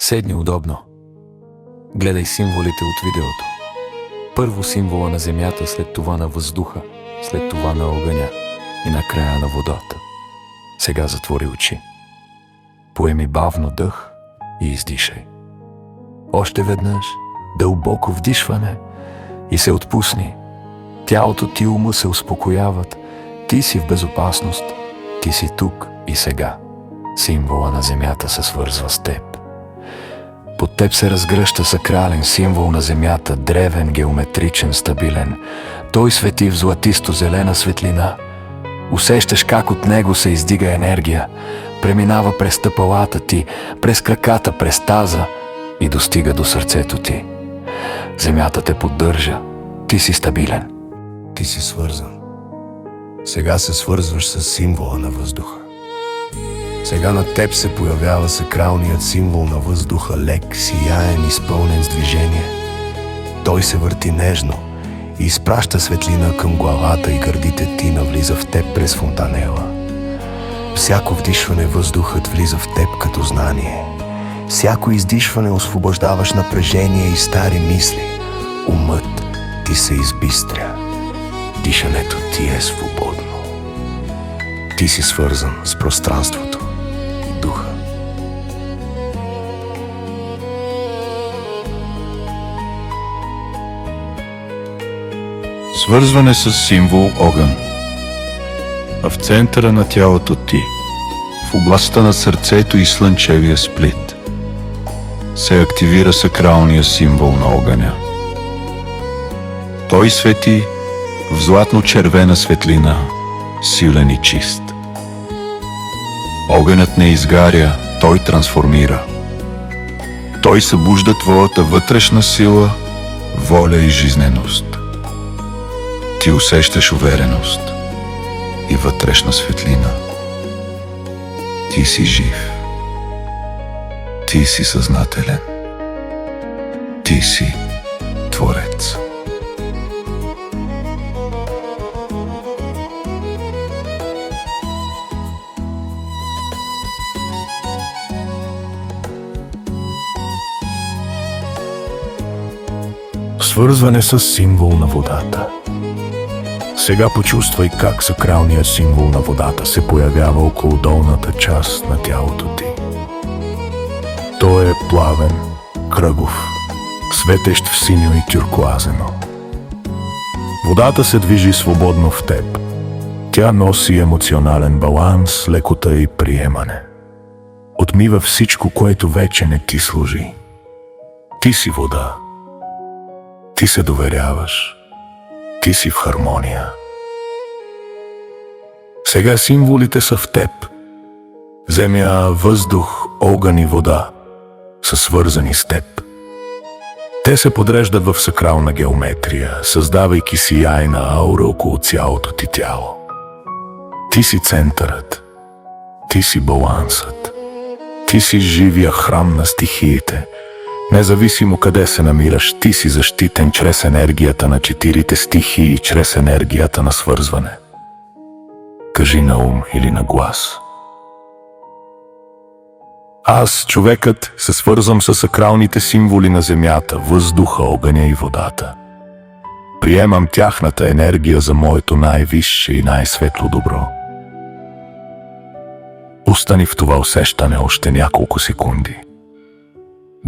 Седни удобно. Гледай символите от видеото. Първо символа на земята, след това на въздуха, след това на огъня и накрая на водата. Сега затвори очи. Поеми бавно дъх и издишай. Още веднъж дълбоко вдишване и се отпусни. Тялото ти и ума се успокояват. Ти си в безопасност. Ти си тук и сега. Символа на земята се свързва с теб. Под теб се разгръща сакрален символ на земята, древен, геометричен, стабилен. Той свети в златисто-зелена светлина. Усещаш как от него се издига енергия, преминава през стъпалата ти, през краката, през таза и достига до сърцето ти. Земята те поддържа. Ти си стабилен. Ти си свързан. Сега се свързваш с символа на въздуха. Сега на теб се появява сакралният символ на въздуха, лек, сияен, изпълнен с движение. Той се върти нежно и изпраща светлина към главата и гърдите ти, навлиза в теб през фонтанела. Всяко вдишване въздухът влиза в теб като знание. Всяко издишване освобождаваш напрежение и стари мисли. Умът ти се избистря. Дишането ти е свободно. Ти си свързан с пространството и духа. Свързване с символ огън. А в центъра на тялото ти, в областта на сърцето и слънчевия сплит, се активира сакралния символ на огъня. Той свети в златно-червена светлина, силен и чист. Огънят не изгаря, той трансформира. Той събужда твоята вътрешна сила, воля и жизненост. Ти усещаш увереност и вътрешна светлина. Ти си жив. Ти си съзнателен. Ти си Творец. Свързване с символ на водата. Сега почувствай как сакралният символ на водата се появява около долната част на тялото ти. Той е плавен, кръгов, светещ в синьо и тюркоазено. Водата се движи свободно в теб. Тя носи емоционален баланс, лекота и приемане. Отмива всичко, което вече не ти служи. Ти си вода. Ти се доверяваш. Ти си в хармония. Сега символите са в теб. Земя, въздух, огън и вода са свързани с теб. Те се подреждат в сакрална геометрия, създавайки сияйна аура около цялото ти тяло. Ти си центърът. Ти си балансът. Ти си живия храм на стихиите. Независимо къде се намираш, ти си защитен чрез енергията на четирите стихии и чрез енергията на свързване. Кажи на ум или на глас. Аз, човекът, се свързвам с сакралните символи на земята, въздуха, огъня и водата. Приемам тяхната енергия за моето най-висше и най-светло добро. Остани в това усещане още няколко секунди.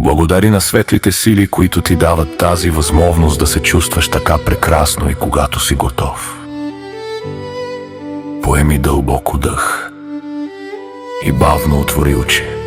Благодари на светлите сили, които ти дават тази възможност да се чувстваш така прекрасно и когато си готов. Поеми дълбоко дъх и бавно отвори очи.